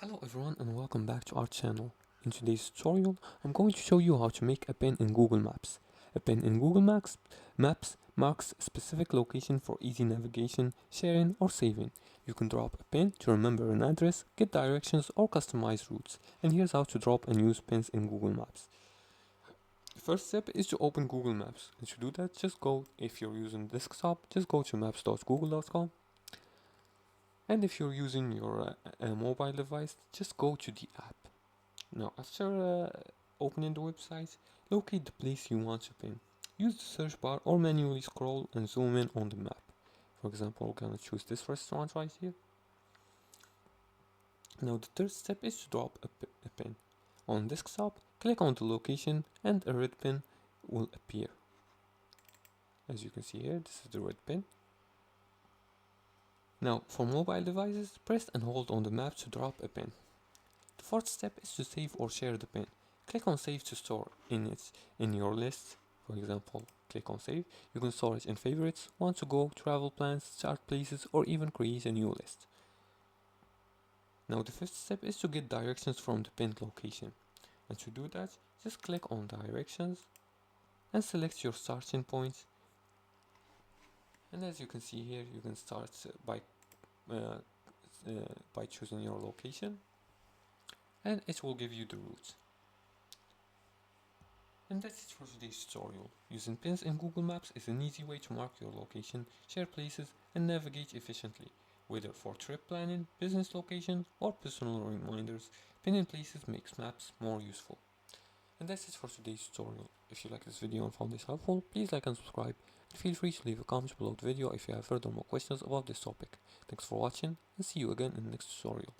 Hello everyone and welcome back to our channel. In today's tutorial, I'm going to show you how to make a pin in Google Maps. A pin in Google Maps marks a specific location for easy navigation, sharing or saving. You can drop a pin to remember an address, get directions or customize routes. And here's how to drop and use pins in Google Maps. The first step is to open Google Maps. And to do that, if you're using desktop, just go to maps.google.com. And if you're using your mobile device, just go to the app. Now, after opening the website, locate the place you want to pin. Use the search bar or manually scroll and zoom in on the map. For example, we're gonna choose this restaurant right here. Now, the third step is to drop a pin. On desktop, click on the location and a red pin will appear. As you can see here, this is the red pin. Now, for mobile devices, press and hold on the map to drop a pin. The fourth step is to save or share the pin. Click on save to store in your list. For example, click on save. You can store it in favorites, want to go, travel plans, chart places, or even create a new list. Now the fifth step is to get directions from the pinned location. And to do that, just click on directions and select your starting point. And as you can see here, you can start by choosing your location, and it will give you the route. And that's it for today's tutorial. Using pins in Google Maps is an easy way to mark your location, share places, and navigate efficiently. Whether for trip planning, business locations, or personal reminders, pinning places makes maps more useful. And that's it for today's tutorial. If you like this video and found this helpful, please like and subscribe, and feel free to leave a comment below the video if you have further more questions about this topic. Thanks for watching, and see you again in the next tutorial.